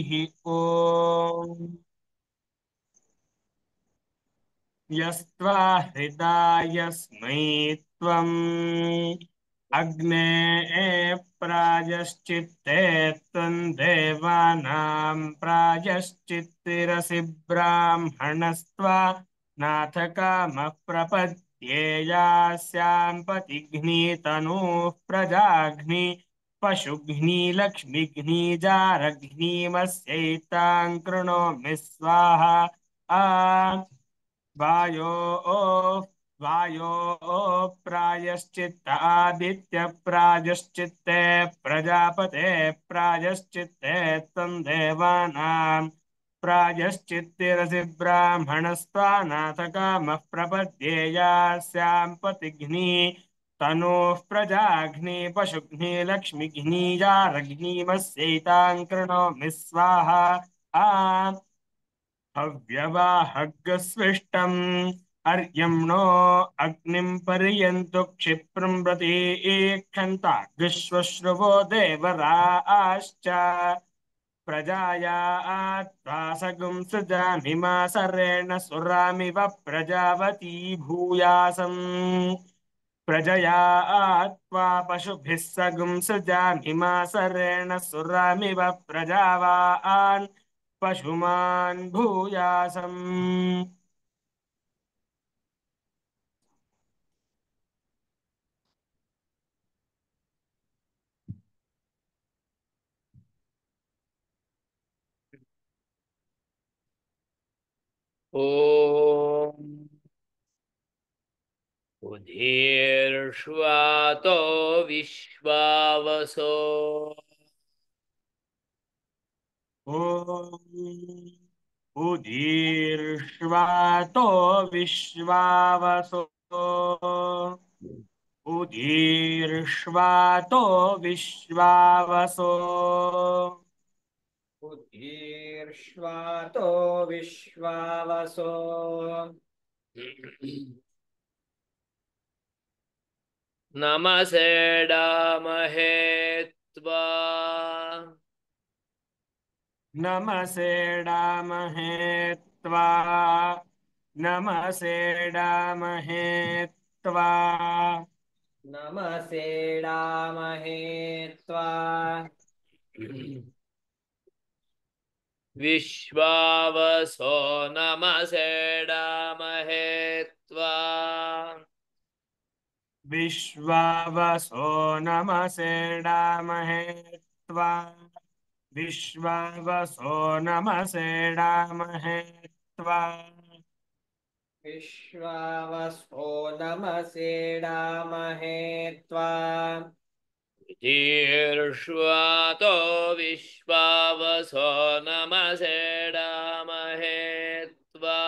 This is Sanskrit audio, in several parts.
ॐ यस्त्वा हृदा यस्मै त्वम् अग्ने प्रायश्चित्ते त्वं देवानां प्रायश्चित्तिरसि ब्राह्मणस्त्वा नाथ कामः प्रपद्येयास्यां पतिघ्नीतनूः प्रजाघ्नि पशुघ्नी लक्ष्मीघ्नी जारघ्नीमस्यैतां कृणोमि स्वाहा आ वायो वायो प्रायश्चित्त आदित्य प्रायश्चित्ते प्रजापते प्रायश्चित्ते त्वं देवानां प्रायश्चित्तिरसि ब्राह्मणस्त्वानाथ कामः प्रपद्येयास्यां पतिघ्नि तनोः प्रजाघ्नि पशुघ्नि लक्ष्मीघ्नि जारघ्निमस्यैतां कृणोमि स्वाहा आ हव्यवाहग्स्विष्टम् अर्यम्णो अग्निं पर्यन्तु क्षिप्रं प्रति ईक्षन्ताग्श्वश्रुवो देवराश्च प्रजाया त्वा सगुं सृजामिमा सरेण सुरामिव प्रजावती भूयासम् प्रजया त्वा पशुभिः सगुं सृजामिमा सरेण सुरामिव प्रजावान् पशुमान् भूयासम्। ॐ उदीर्ष्वातो विश्वावसो ॐ उदीर्ष्वातो विश्वावसो उदीर्ष्वातो विश्वावसो उदीर्ष्वातो विश्वावसो नमसेडामहे त्वा नमसेडामहे त्वा नमसेडामहे त्वा नमसेडामहे त्वा विश्वावसो नमसेडामहे त्वा विश्वावसो नमसेडामहे त्वा विश्वावसो नमसेडामहे त्वा विश्वावसो नमसेडामहे त्वा उदीर्ष्वातो विश्वावसो नमसेडामहे त्वा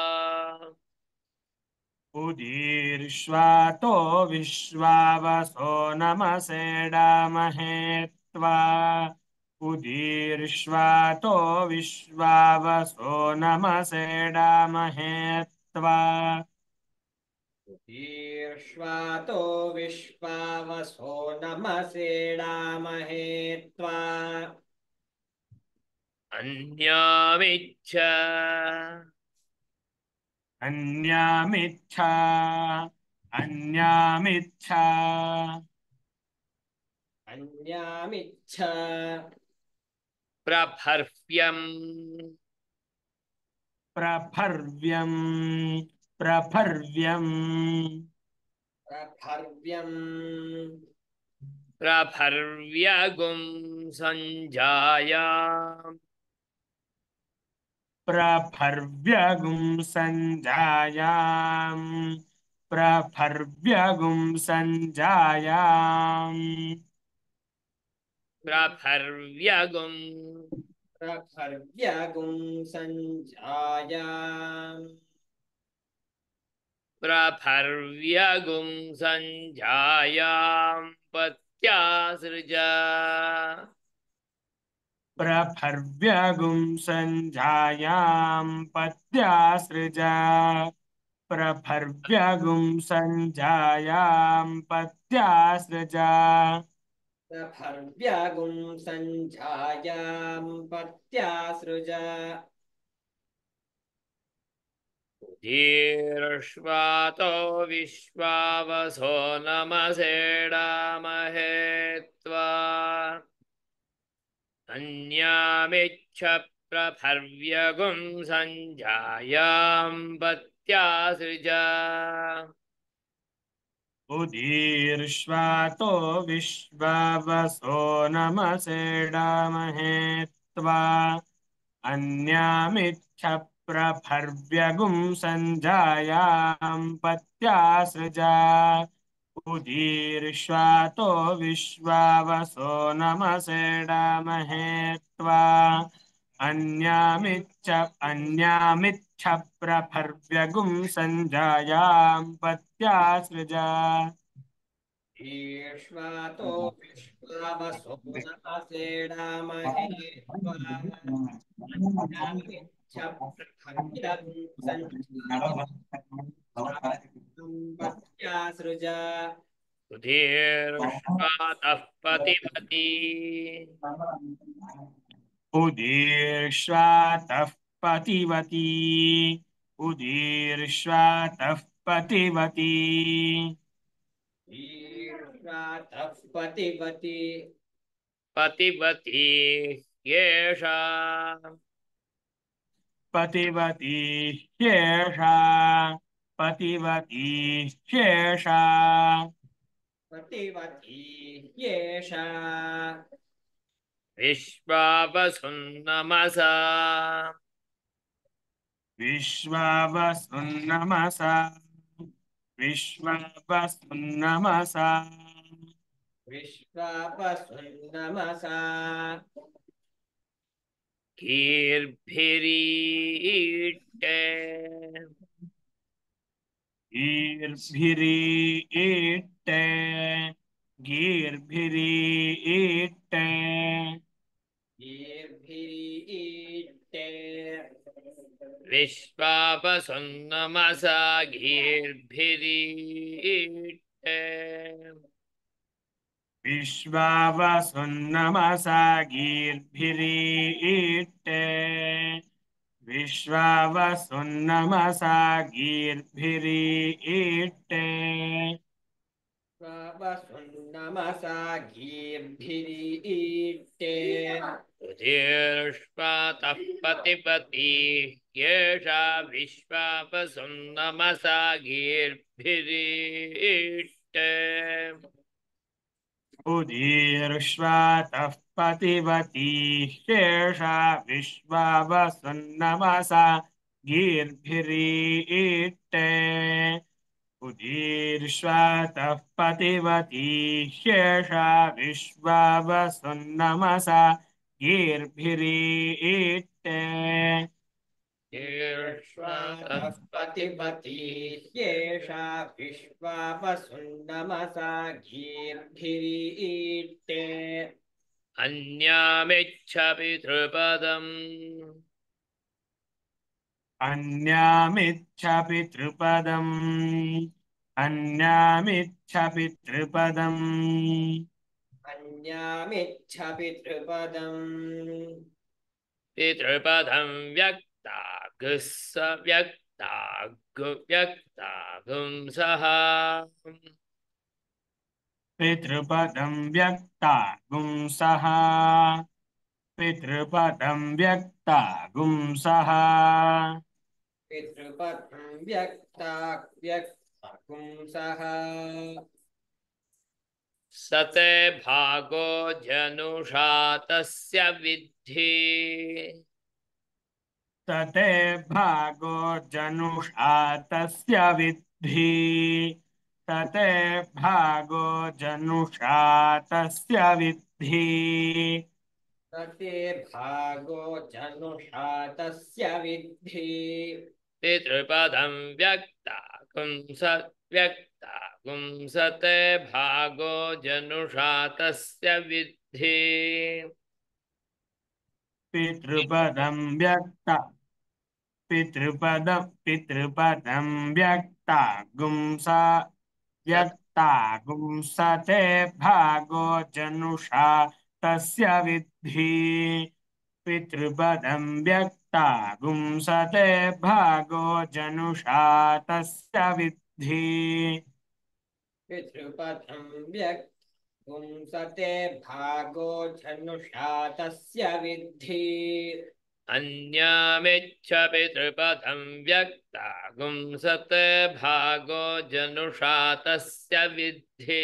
उदीर्ष्वातो विश्वावसो नमसेडामहे त्वा उदीर्ष्वातो विश्वावसो नमसेडामहे त्वा उदीर्ष्वातो विश्वावसो नमसेडामहे त्वा अन्यामिच्छ अन्यामिच्छा अन्यामिच्छा अन्यामिच्छ प्रभर्व्यम् प्रभर्व्यम् प्रभर्व्यम् प्रभर्व्यम् प्रभर्व्यगुं सञ्जायाम् प्रभर्व्यगुं सञ्जायाम् प्रभर्व्यगुं सञ्जायाम् प्रभर्व्यगुं प्रभर्व्यगुं सञ्जायाम् प्रभर्व्यगुं सञ्जायां पत्यासृज प्रभर्व्यगुं सञ्जायाम् पत्यासृजा प्रभर्व्यगुं सञ्जायाम् पत्यासृजा प्रभर्व्यगुं सञ्जायां पत्यासृज दीर्ष्वातो विश्वावसो नमसेडामहे त्वा अन्यामिच्छ प्रभर्व्यगुं सञ्जायां पत्यासृज उदीर्ष्वातो विश्वावसो नमसेडामहे त्वा अन्यामिच्छ प्रभर्व्यगुं सञ्जायां पत्यासृजा उदीर्ष्वातो विश्वावसो नमसेडामहे त्वा अन्यामिच्छ प्रभर्व्यगुं सञ्जायां पत्यासृजा ईश्वातो विश्वावसो नमसेडामहे त्वा अन्यामिच्छ प्रभर्व्यगुं सञ्जायां पत्यासृज सुधीर्ष्वातः पतिपति उदीर्ष्वातः पतिवती उदीर्ष्वातः पतिवती ईश्वातः पतिपति पतिपति येषा पतिवती ह्येषा पतिवती ह्येषा पतिवती येषा विश्वावसुन्नमसा विश्वावसुन्नमसा विश्वावसुन्नमसा विश्वापसुन्नमसा गीर्भिरीटे गीर्भिरीटे गीर्भिरीटे गीर्भिरीटे विश्वावसुन्नमसा गीर्भिरीटे विश्वावसुन्नमसा गीर्भिरीटे विश्वावसुन्नमसा गीर्भिरीटे विश्वापसुन्नमसा गीर्भिरीटे उदीर्ष्वातः पतिपति येषा विश्वावसुन्नमसा गीर्भिरीटे उदीर्ष्वातः पतिवती ह्येषा विश्वावसुन्नमसा गीर्भिरीटे उदीर्ष्वातः पतिवती ह्येषा विश्वावसुन्नमसा गीर्भिरीटे ईश्वातः पतिपति ह्येषा विश्वापसुन्नमसा गीर्भिरीटे अन्यामिच्छ पितृपदम् अन्यामिच्छ पितृपदम् अन्यामिच्छ पितृपदम् अन्यामिच्छ पितृपदम् पितृपदं व्यक्तागुस्स व्यक्तागुंसः पितृपदं व्यक्ता गुंसः पितृपदं व्यक्ता गुंसः पितृपदं व्यक्ता व्यक्तपुंसः स ते भागो जनुषा तस्य विद्धि तते भागो जनुषा तस्य विद्धि तते भागो जनुषा तस्य विद्धि तते भागो जनुषा तस्य विद्धि पितृपदं व्यक्तागुंसते भागो जनुषा तस्य विद्धि पितृपदं व्यक्ता पितृपदं व्यक्ता गुंसा व्यक्ता गुंसते भागो जनुषा तस्य विद्धि पितृपदं व्यक्ता गुंसते भागो जनुषा तस्य विद्धि पितृपथं व्यक् पुंसते भागो धनुषा तस्य विद्धि अन्यामिच्छ पितृपदं व्यक्ता गुंसत भागो जनुषा तस्य विद्धि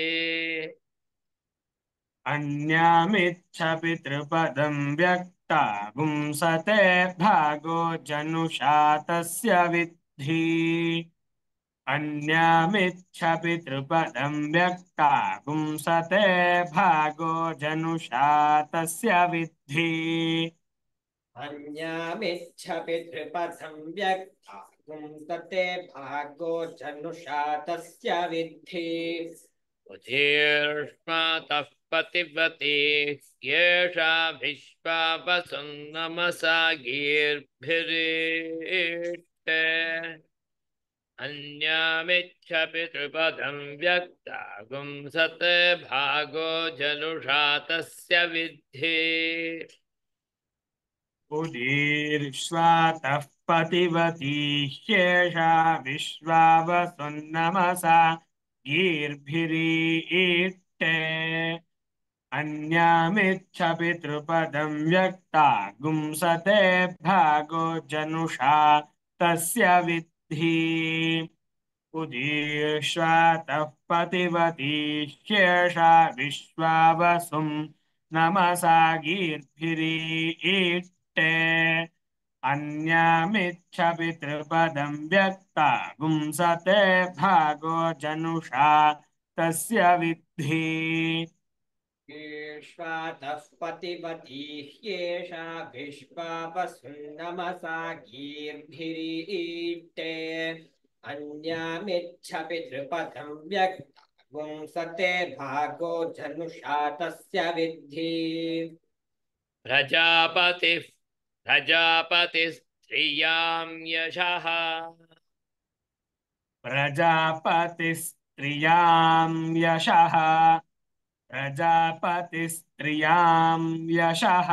अन्यामिच्छ पितृपदं व्यक्ता गुंसते भागो जनुषा तस्य विद्धि अन्यामिच्छ पितृपदं व्यक्ता गुंसते भागो जनुषा तस्य विद्धि अन्यामिच्छ पितृपथं व्यक्ता पुंसते भागो धनुषा तस्य विद्धि उदीर्ष्मतः पतिपति येषा विश्वा वसुन्नमसा गीर्भिरीट्टे अन्यामिच्छ पितृपदं व्यक्ता गुंसत भागो जनुषा तस्य विद्धि उदीर्ष्वातः पतिवती ह्येषा विश्वावसुन्नमसा गीर्भिरीट्टे अन्यामिच्छ पितृपदं व्यक्ता गुंसते भागो जनुषा तस्य विद्धि उदीर्ष्वातः पतिवती ह्येषा विश्वावसुं नमसा गीर्भिरीट्टे अन्यामिच्छ पितृपदं व्यक्ता गुंसते भागो जनुषा तस्य विद्धि ईश्वातः पतिपती ह्येषा विश्वावसुन्नमसा गीर्भिरीट्टे अन्यामिच्छ पितृपथं व्यक्ता गुंसते भागो धनुषा तस्य विद्धि प्रजापतिस्त्रियां यशः प्रजापतिस्त्रियां यशः प्रजापतिस्त्रियां यशः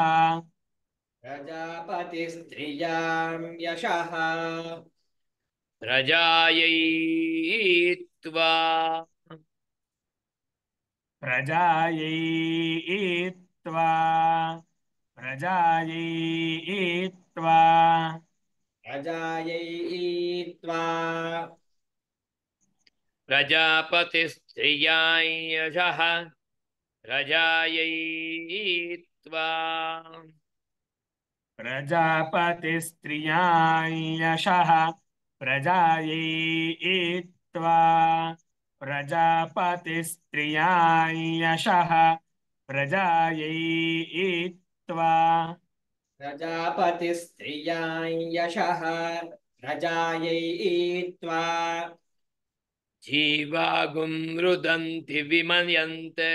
प्रजापतिस्त्रियां यशः प्रजायैत्वा प्रजायैत्वा प्रजायैत्वा प्रजायैत्वा प्रजापतिस्त्रियां यशः प्रजायैत्वा प्रजापतिस्त्रियां यशः प्रजायैत्वा प्रजापतिस्त्रियां यशः प्रजायैत्वा प्रजापतिस्त्रियां यशः प्रजायैत्वा जीवागुं रुदन्ति विमन्यन्ते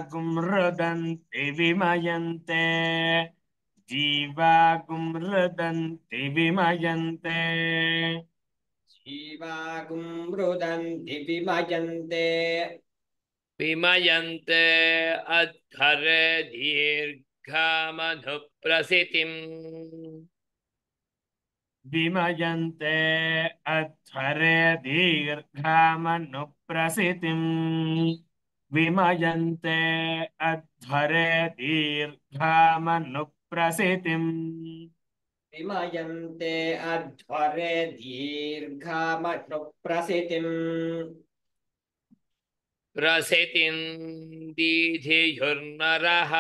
जीवागुमृदन्ति विमयन्ते जीवागुमृदन्ति विमयन्ते जीवागुं रुदन्ति विमयन्ते विमयन्ते अद्धरे दीर्घमनुप्रसितिम् विमयन्ते अध्वरे दीर्घामनुप्रसितिम् विमयन्ते अध्वरे दीर्घामनुप्रसितिम् विमयन्ते अध्वरे दीर्घामनुप्रसितिम् प्रसितिं दीधियुर्नरः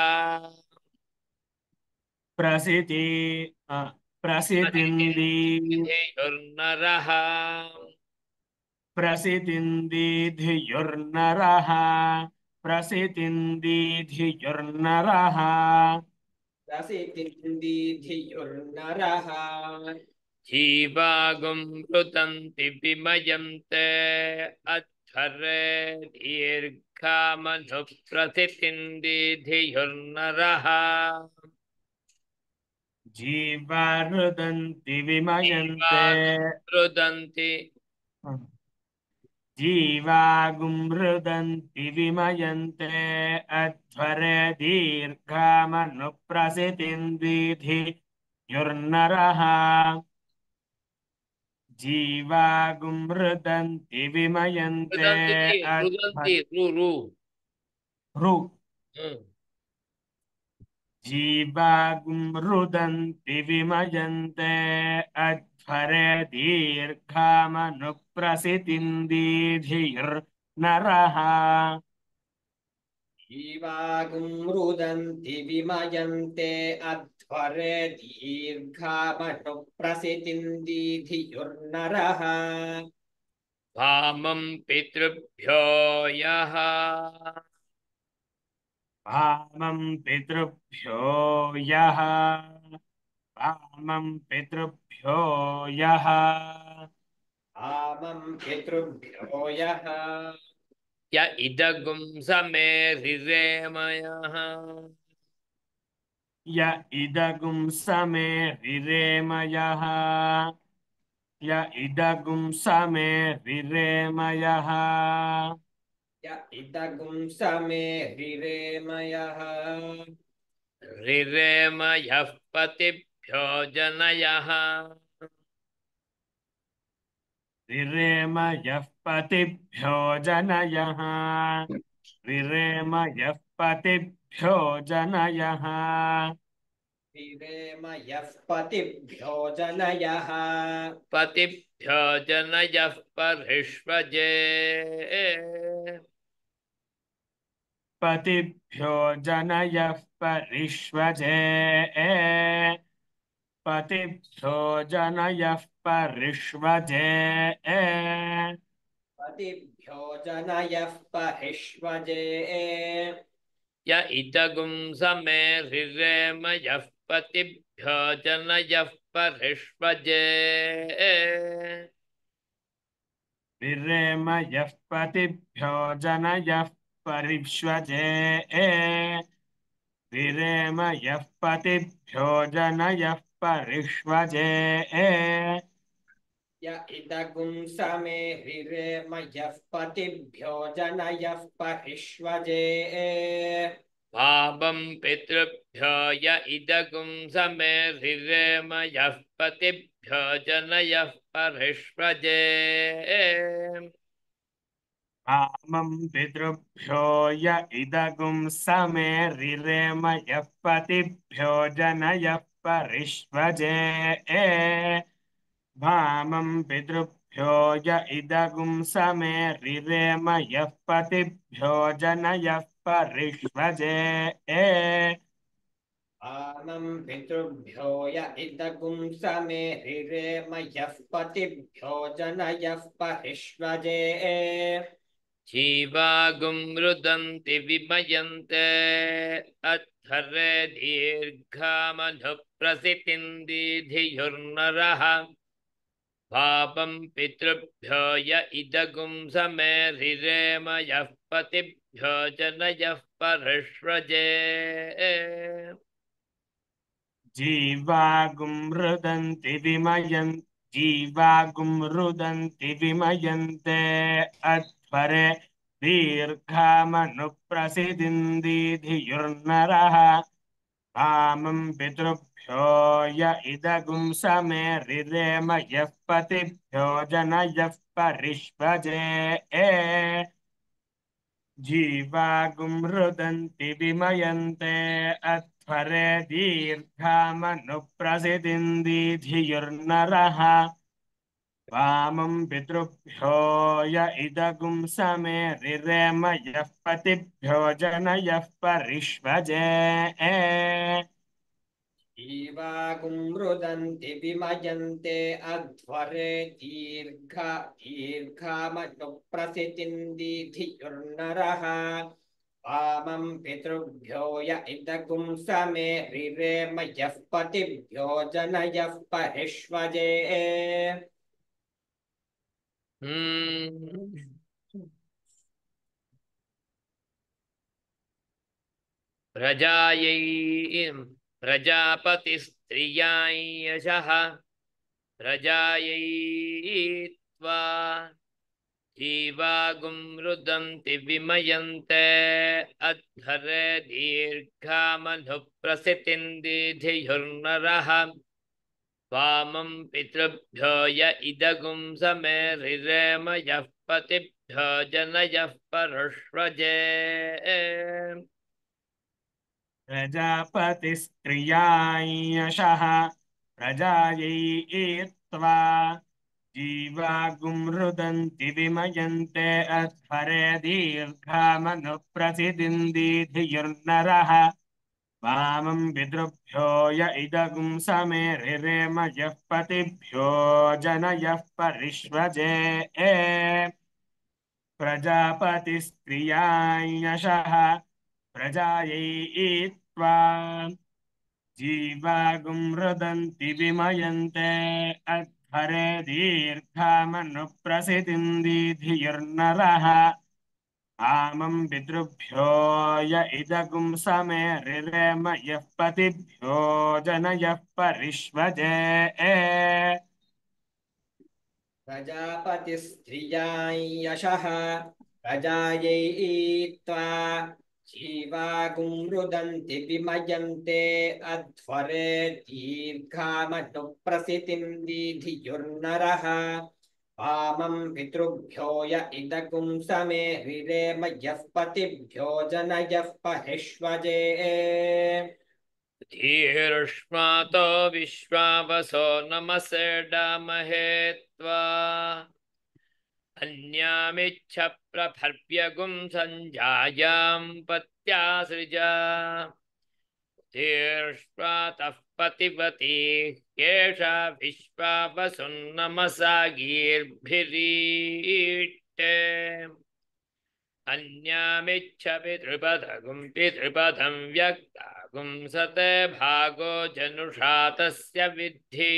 प्रसिति प्रसितिन्दी दीधियुर्नरः प्रसितिन्दीधियुर्नरः प्रसितिन्दीधियुर्नरः प्रसितिन्दीधियुर्नरः जीवागुं रुदन्ति विमयन्ते अद्धरे दीर्घामनुप्रसितिं दीधियुर्नरः जीवा रुदन्ति विमयन्ते जीवागुं रुदन्ति जीवागुमृदन्ति विमयन्ते अध्वरे दीर्घामनुप्रसितिं दीधि युर्नरः जीवागुमृदन्ति विमयन्ते रुदन्ति रुदन्ति रू रू ऋ हम्म। जीवागुमृदन्ति विमयन्ते अध्वरे दीर्घामनुप्रसितिं दीधिर्नरः जीवागुं रुदन्ति विमयन्ते अध्वरे दीर्घामनुप्रसितिं दीधियुर्नरः वामं पितृभ्यो यः वामं पितृभ्यो यः वामं पितृभ्यो यः आमं पितृभ्यो यः य इदगुं समे रिरेमयः य इदगुं समे रिरेमयः य इदगुं समे रिरेमयः य इदगुं समे रिरेमयः रिरेमयः पतिभ्यो जनयः रिरेम यः पतिभ्यो जनयः रिरेम यः पतिभ्यो जनयः रिरेमयः पतिभ्यो जनयः पतिभ्यो जनयः परिष्वजे पतिभ्यो जनयः परिष्वजे पतिभ्यो जनयः परिष्वजे पतिभ्यो जनयः परिष्वजे य इदगुं समे रिरेमयः पतिभ्यो जनयः परिष्वजे रिरेम यः पतिभ्यो जनयः परिष्वजे रिरेम यः पतिभ्यो जनयः परिष्वजे य इदगुं समे रिरेमयः पतिभ्यो जनयः परिष्वजे पापं पितृभ्यो य इदगुं समे रिरेमयः पतिभ्यो जनयः परिष्वजे वामं पितृभ्यो य इदगुं समे रिरेम यः पतिभ्यो जनयः परिष्वजे वामं पितृभ्यो य इदगुं समे रिरेम यः पतिभ्यो जनयः परिष्वजे आमं पितृभ्यो य इदगुं समे रिरेमयः पतिभ्यो जनयः परिष्वजे जीवागुं रुदन्ति विमयन्ते अध्वरे दीर्घामनुप्रसितिं दीधियुर्नरः पापं पितृभ्यो य इदगुं समे रिरेमयः पतिभ्यो जनयः परिष्वजे जीवागुं रुदन्ति विमयन् जीवागुं रुदन्ति विमयन्ते अध्वरे दीर्घामनुप्रसिदिन्दिधियुर्नरः वामं पितृभ्यो य इदगुं समे रिरेम यः पतिभ्यो जनयः परिष्वजे जीवागुं रुदन्ति विमयन्ते अध्वरे दीर्घामनुप्रसिदिन्दिधियुर्नरः वामं पितृभ्यो य इदगुं समे रिरेम यः पतिभ्यो जनयः परिष्वजे जीवागुं रुदन्ति विमयन्ते अध्वरे दीर्घामनुप्रसितिं दीधियुर्नरः वामं पितृभ्यो य इदगुं समे रिरेम यः पतिभ्यो जनयः परिष्वजे प्रजायै प्रजापतिस्त्रियां यशः प्रजायै त्वा जीवागुं रुदन्ति विमयन्ते अध्वरे दीर्घामनुप्रसितिन्दिधियुर्नरः वामं पितृभ्यो य इदगुं समेरिरेम यः पतिभ्यो जनयः परश्वजे प्रजापतिस्त्रियायशः प्रजायै जीवागुं रुदन्ति विमयन्ते अध्वरे दीर्घामनुप्रसिदिन्दिधियुर्नरः वामं पितृभ्यो य इदगुं समेरिरेम यः पतिभ्यो जनयः परिष्वजे प्रजापतिस्त्रियायशः प्रजायै त्वा जीवागुं रुदन्ति विमयन्ते अध्वरे दीर्घामनुप्रसिदिन्दिधियुर्नरः आमं पितृभ्यो य इदगुं समेरिरेम यः पतिभ्यो जनयः परिष्वजे प्रजापतिस्त्रियां यशः प्रजायै त्वा जीवागुं रुदन्ति विमयन्ते अध्वरे दीर्घामनुप्रसितिं दीधियुर्नरः वामं पितृभ्यो य इदगुं समेरिरेम यः पतिभ्यो जनयः महिष्वजे धीर्ष्मातो विश्वावसो नमसेडामहे त्वा अन्यामिच्छ प्रभर्व्यगुं सञ्जायां पत्यासृजा धीर्ष्वातः पतिवती केशा विश्वावसुन्नमसा गीर्भिरीट्टे अन्यामिच्छ पितृपदगुं पितृपदं व्यक्तागुं सते भागो जनुषा तस्य विद्धि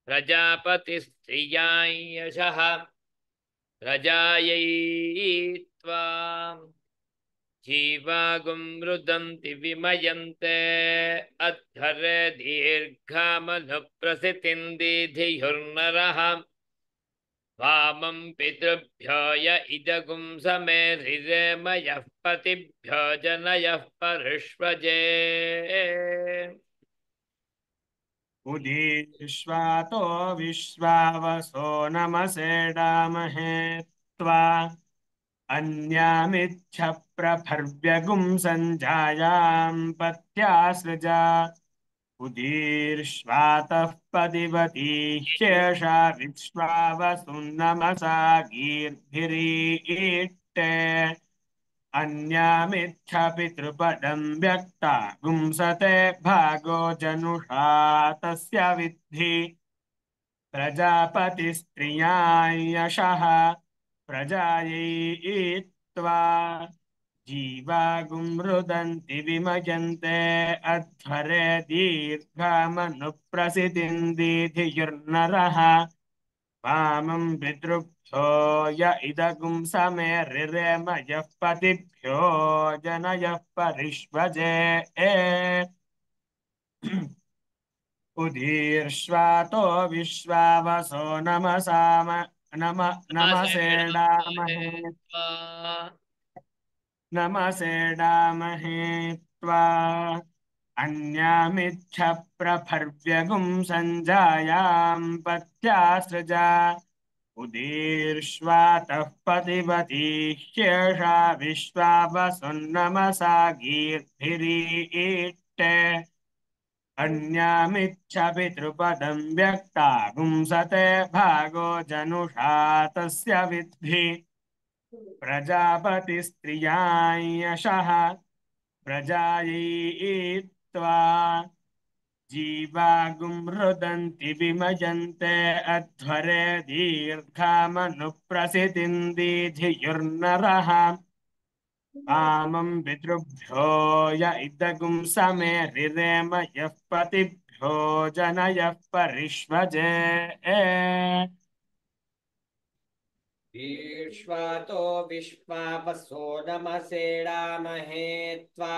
प्रजापतिस्त्रियां यशः प्रजायै त्वा जीवागुं रुदन्ति विमयन्ते अध्वरे दीर्घामनुप्रसितिन्दिधियुर्नरः वामं पितृभ्यो य इदगुं समेरिरेम यः पतिभ्यो जनयः परिष्वजे उदीर्ष्वातो विश्वावसो नमसेडामहे त्वा अन्यामिच्छ प्रभर्व्यगुं सञ्जायां पत्यासृजा उदीर्ष्वातः पदिवती शेषा विश्वावसुन्नमसा गीर्भिरीट्टे अन्यामिच्छ पितृपदं व्यक्ता गुंसते भागो जनुषा तस्य विद्धि प्रजापतिस्त्रियां यशः प्रजायै त्वा जीवागुं रुदन्ति विमयन्ते अध्वरे दीर्घामनुप्रसिदिन्दिधियुर्नरः वामं पितृभ्यो य इदगुं समेरिरेम यः पतिभ्यो जनयः परिष्वजे उदीर्ष्वातो विश्वावसो नमसेडामहे नमसेडामहे त्वा नमसेडामहे त्वा अन्यामिच्छ प्रभर्व्यगुं सञ्जायां पत्यासृजा उदीर्ष्वातः पतिवती शेषा विश्वावसुन्नमसा गीर्भिरीट्टे अन्यामिच्छ पितृपदं व्यक्ता गुंसते भागो जनुषा तस्य विद्धि प्रजापतिस्त्रियां यशः प्रजायै त्वा जीवागुं रुदन्ति विमयन्ते अध्वरे दीर्घामनुप्रसिदिन्दिधियुर्नरः वामं पितृभ्यो य इदगुं समेरिरेम यः पतिभ्यो जनयः परिष्वजे ईक्ष्वातो विश्वावसो नमसेडामहे त्वा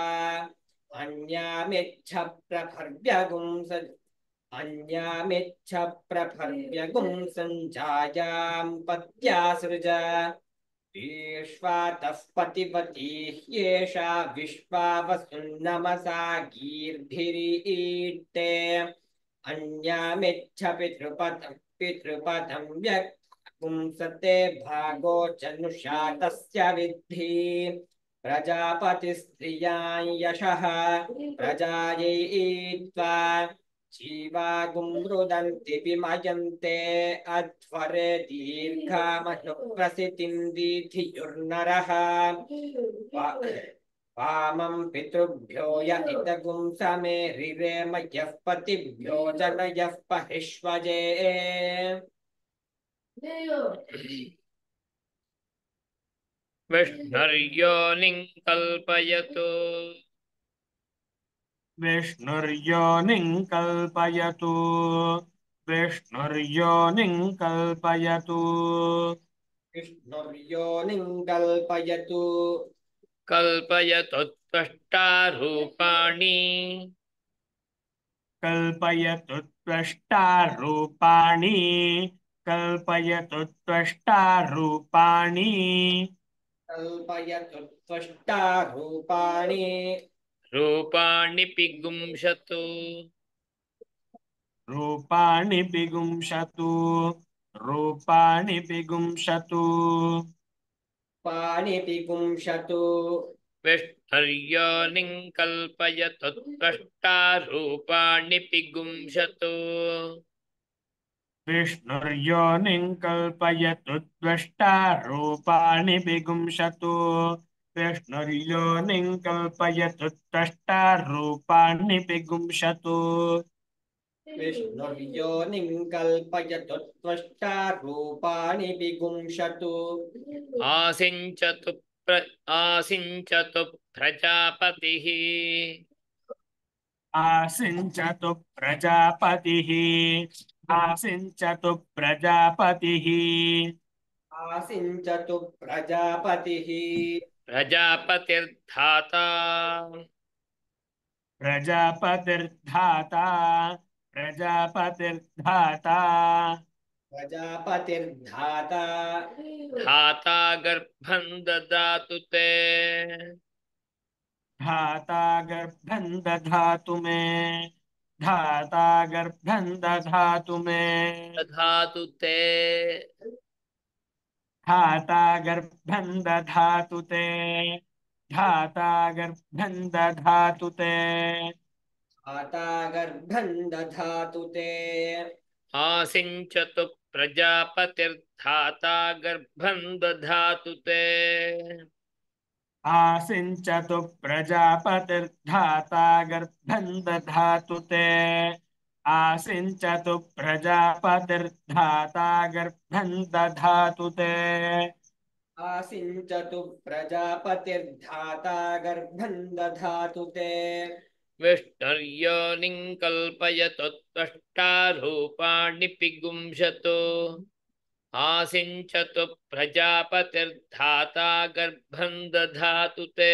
अन्यामिच्छ प्रभर्व्यगुं अन्यामिच्छ प्रभर्व्यगुं सञ्जायां पत्यासृज विश्वातः पतिपति ह्येषा विश्वावसुन्नमसा गीर्भिरीट्टे अन्यामिच्छ पितृपदं व्यपुंसते भागो जनुषा तस्य विद्धि प्रजापतिस्त्रियां यशः प्रजायैत्वा जीवागुं रुदन्ति विमयन्ते अध्वरे दीर्घामनुप्रसिद्धिं दीधियुर्नरः वामं पितृभ्यो य इदगुं समे रिरेम यः पतिभ्यो जनयः पहिष्वजे विष्णुर्योनिं कल्पयतु विष्णुर्योनिं कल्पयतु विष्णुर्योनिं कल्पयतु विष्णुर्योनिं कल्पयतु कल्पयतु त्वष्टारूपाणि कल्पयतु त्वष्टारूपाणि कल्पयतु त्वष्टारूपाणि कल्पयतु त्वष्टा रूपाणि रूपाणि पिगुंशतु रूपाणि विगुंशतु रूपाणि विगुंशतु पाणिपिपुंशतु विष्णुर्योनिं कल्पयतु त्वष्टारूपाणि पिगुंशतु विष्णुर्योनिं कल्पयतु त्वष्टारूपाणि विगुंशतु विष्णुर्योनिं कल्पयतु त्वष्टारूपाणि विगुंशतु विष्णुर्योनिं कल्पयतु त्वष्टा रूपाणि विगुंशतु आसिञ्चतु आसिञ्चतु प्रजापतिः आसिञ्चतु प्रजापतिः आसिञ्चतु प्रजापतिः आसिञ्चतु प्रजापतिः प्रजापतिर्धाता प्रजापतिर्धाता प्रजापतिर्धाता प्रजापतिर्धाता धाता गर्भं ददातु ते धाता गर्भं दधातु मे धाता गर्भं दधातु मे दधातु ते धाता गर्भं दधातु ते धाता गर्भं दधातु ते धाता गर्भं दधातु ते आसिञ्चतु प्रजापतिर्धाता गर्भं दधातु ते आसिञ्चतु प्रजापतिर्धाता गर्भं दधातु ते आसिञ्चतु प्रजापतिर्धाता गर्भं दधातु ते आसिञ्चतु प्रजापतिर्धाता गर्भं दधातु ते विष्णुर्योनिं कल्पयतु त्वष्टारूपाणि पिगुंशतु आसिञ्चतु प्रजापतिर्धाता गर्भं दधातु ते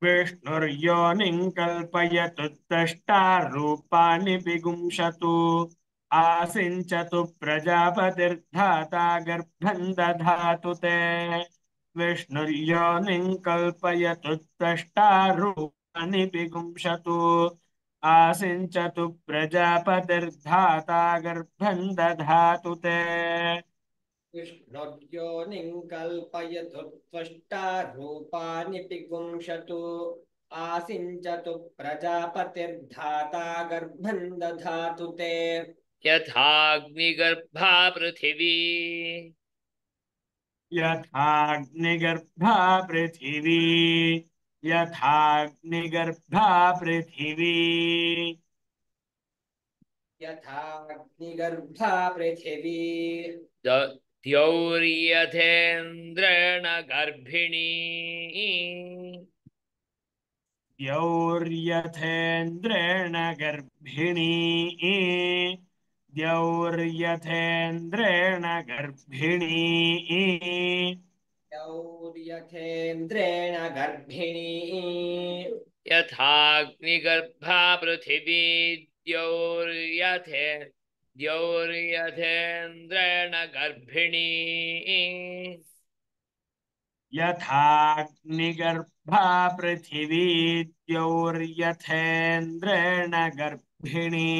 विष्णुर्योनिं कल्पयतु त्वष्टारूपाणि विगुंशतु आसिञ्चतु प्रजापतिर्धाता गर्भं दधातु ते विष्णुर्योनिं कल्पयतु त्वष्टारूपाणि विगुंशतु आसिञ्चतु प्रजापतिर्धाता गर्भं दधातु ते विष्णुर्योनिं कल्पयतु त्वष्टा रूपाणि पिगुंशतु आसिञ्चतु प्रजापतिर्धाता गर्भं दधातु ते यथाग्निगर्भा पृथिवी यथाग्निगर्भा पृथिवी यथाग्निगर्भा पृथिवी यथाग्निगर्भा पृथिवी द्यौर्यथेन्द्रेण गर्भिणी द्यौर्यथेन्द्रेण गर्भिणी द्यौर्यथेन्द्रेण गर्भिणी यौर्यथेन्द्रेण गर्भिणी यथाग्निगर्भा पृथिवी द्यौर्यथेन्द्रेण गर्भिणी यथाग्निगर्भा पृथिवी द्यौर्यथेन्द्रेण गर्भिणी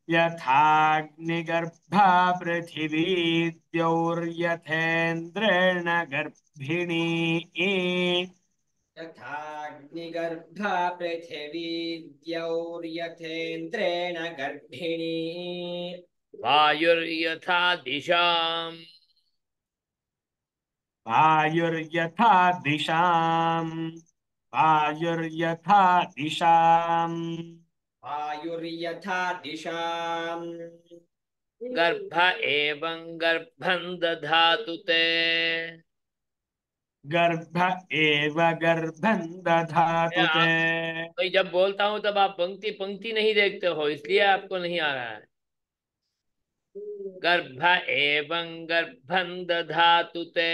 यथाग्निगर्भा पृथिवी द्यौर्यथेन्द्रेण गर्भिणी यथाग्निगर्भा पृथिवी द्यौर्यथेन्द्रेण गर्भिणी वायुर्यथा दिशाम् वायुर्यथा दिशाम् वायुर्यथा दिशाम् वायुर्यथा दिशाम् गर्भ एवं गर्भं दधातु ते गर्भ एव गर्भं दधातु ते मैं जब बोलता हूं तब आप पंक्ति पंक्ति नहीं देखते हो, इसलिए आपको नहीं आ रहा है। गर्भ एवं गर्भं दधातु ते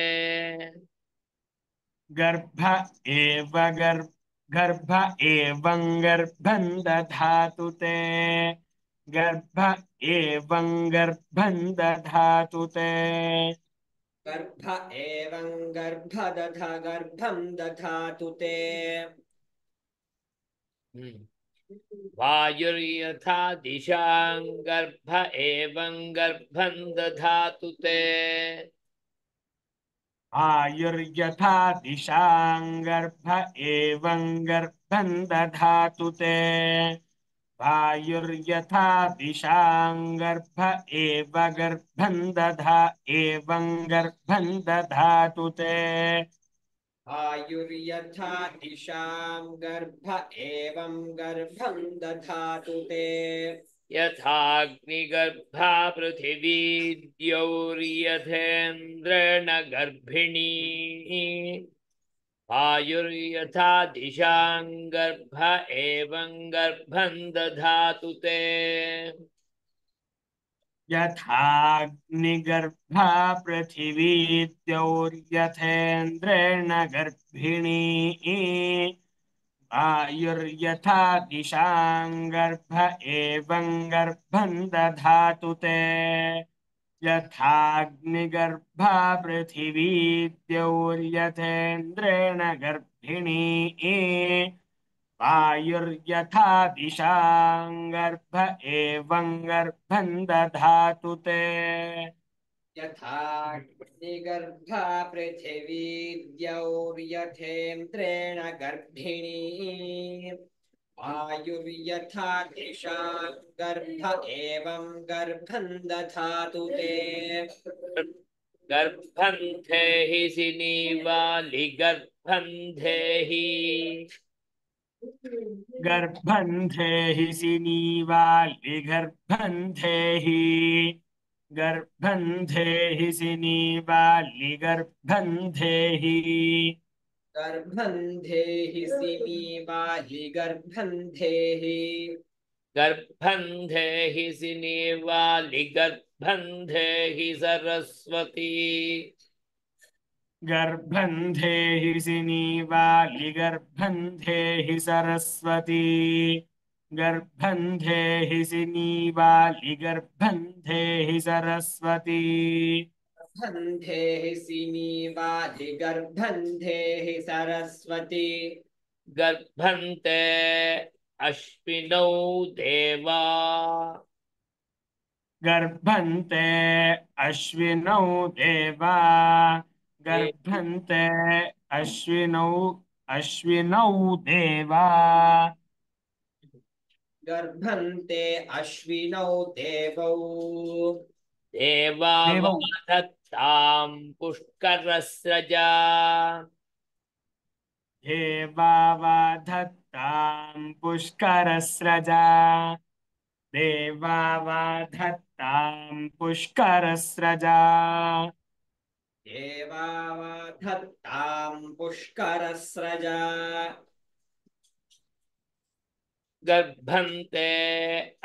गर्भ एव गर्भ एवं गर्भं दधातु ते गर्भ एवं गर्भं दधातु ते गर्भ एवं गर्भं दधातु ते वायुर्यथा दिशां गर्भ एवं गर्भं दधातु ते आयुर्यथा दिशां गर्भ एवं गर्भं दधातु ते वायुर्यथा दिशां गर्भ एव गर्भं दधा एवं गर्भं दधातु ते आयुर्यथा दिशां गर्भ एवं गर्भं दधातु ते यथाग्निगर्भा पृथिवी द्यौर्यथेन्द्रेण गर्भिणी वायुर्यथा दिशां गर्भ एवं गर्भं दधातु ते यथाग्निगर्भा पृथिवी द्यौर्यथेन्द्रेण गर्भिणी आयुर्यथा दिशां गर्भ एवं गर्भं दधातु ते यथाग्निगर्भा पृथिवी द्यौर्यथेन्द्रेण गर्भिणी वायुर्यथा दिशां गर्भ एवं गर्भं दधातु ते यथाग्निगर्भा पृथिवी द्यौर्यथेन्द्रेण गर्भिणी आयुर्यथा दिशां गर्भ एवं गर्भं दधातु ते गर्भं धेहि सिनीवालि गर्भं धेहि गर्भं धेहि सिनीवालि गर्भं धेहि गर्भं धेहि सिनीवालि गर्भं धेहि गर्भं धेहि सिनीवालि गर्भं धेहि गर्भं धेहि सिनीवालि गर्भं धेहि सरस्वती गर्भं धेहि सिनीवालि गर्भं धेहि सरस्वती गर्भं धेहि सिनीवालि गर्भं धेहि सरस्वती गर्भं धेहि सिनीवालि गर्भं धेहि सरस्वती गर्भन्ते अश्विनौ देवा गर्भन्ते अश्विनौ देवा गर्भन्ते अश्विनौ देवा गर्भन्ते अश्विनौ देवौ देवा देवौ वाधत्तां पुष्करस्रजा देवावाधत्तां पुष्करस्रजा देवावाधत्तां पुष्करस्रजा देवावाधत्तां पुष्करस्रजा गर्भन्ते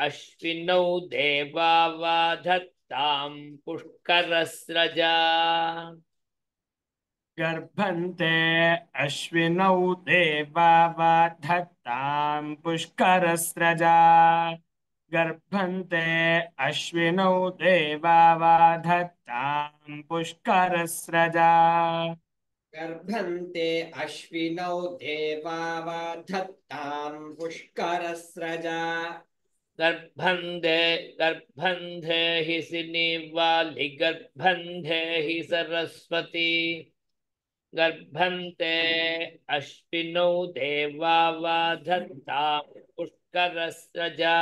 अश्विनौ देवा वाधत्तां पुष्करस्रजा गर्भन्ते अश्विनौ देवा वाधत्तां पुष्करस्रजा गर्भन्ते अश्विनौ देवा वाधत्तां पुष्करस्रजा गर्भन्ते अश्विनौ देवावधत्तां पुष्करस्रजा गर्भन्धे हि सिनीवालि गर्भन्धे हि सरस्वती गर्भन्ते अश्विनौ देवा वाधत्तां पुष्करस्रजा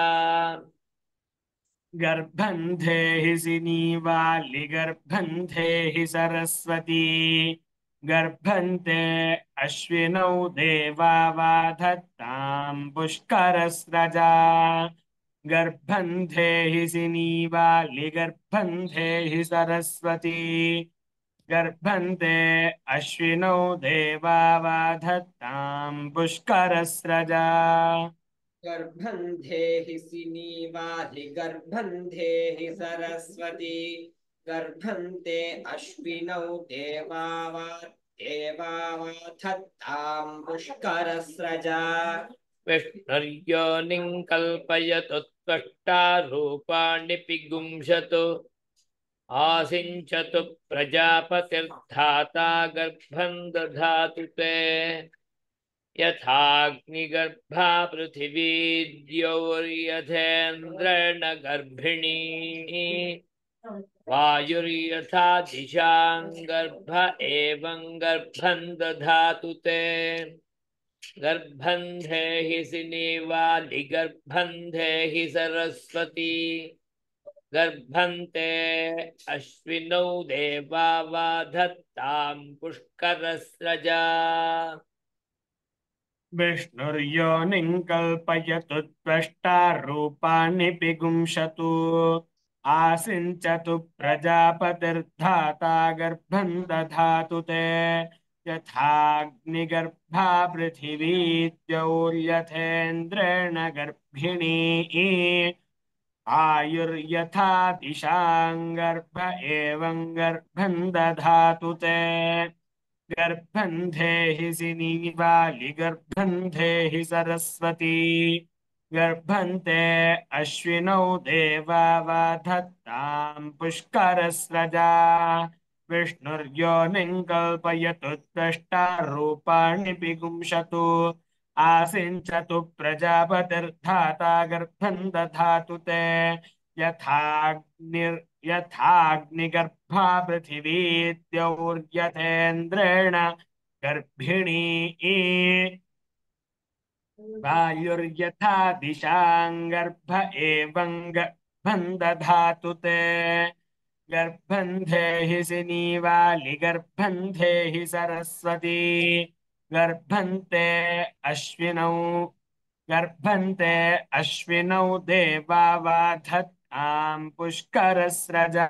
गर्भन्धे हि सिनीवालि गर्भन्धे हि सरस्वती गर्भन्ते अश्विनौ देवा वाधत्तां पुष्करस्रजा गर्भन्धे हि सिनीवालि गर्भन्धे हि सरस्वती गर्भन्ते अश्विनौ देवा वाधत्तां पुष्करस्रजा गर्भन्धे हि सिनीवालि गर्भन्धे हि सरस्वती गर्भन्ते अश्विनौ देवावधत्तां पुष्करस्रजा विष्णुर्योनिं कल्पयतु त्वष्टा रूपाणि पिगुंशतु आसिञ्चतु प्रजापतिर्धाता गर्भं दधातु ते यथाग्निगर्भा पृथिवी द्यौर्यथेन्द्रेण गर्भिणी वायुर्यथा दिशां गर्भ एवं गर्भं दधातु ते गर्भन्धे हि सिनीवालि गर्भन्धे हि सरस्वती गर्भन्ते अश्विनौ देवा वाधत्तां पुष्करस्रजा विष्णुर्योनिं कल्पयतु त्वष्टा रूपाणि पिगुंशतु आसिञ्चतु प्रजापतिर्धाता गर्भं दधातु ते यथाग्निगर्भा पृथिवी द्यौर्यथेन्द्रेण गर्भिणी आयुर्यथा दिशां गर्भ एवं गर्भं दधातु ते गर्भन्धे हि सिनीवालि गर्भन्धे हि सरस्वती गर्भन्ते अश्विनौ देवा वाधत्तां पुष्करस्रजा विष्णुर्योनिं कल्पयतु त्वष्टा रूपाणि पिगुंशतु आसिञ्चतु प्रजापतिर्धाता गर्भं दधातु ते यथाग्निगर्भा पृथिवी द्यौर्यथेन्द्रेण गर्भिणी वायुर्यथा दिशां गर्भ एवं गर्भं दधातु ते गर्भन्धे हि सिनीवालि गर्भन्धे हि सरस्वती गर्भन्ते अश्विनौ गर्भन्ते अश्विनौ देवा वाधत्तां पुष्करस्रजा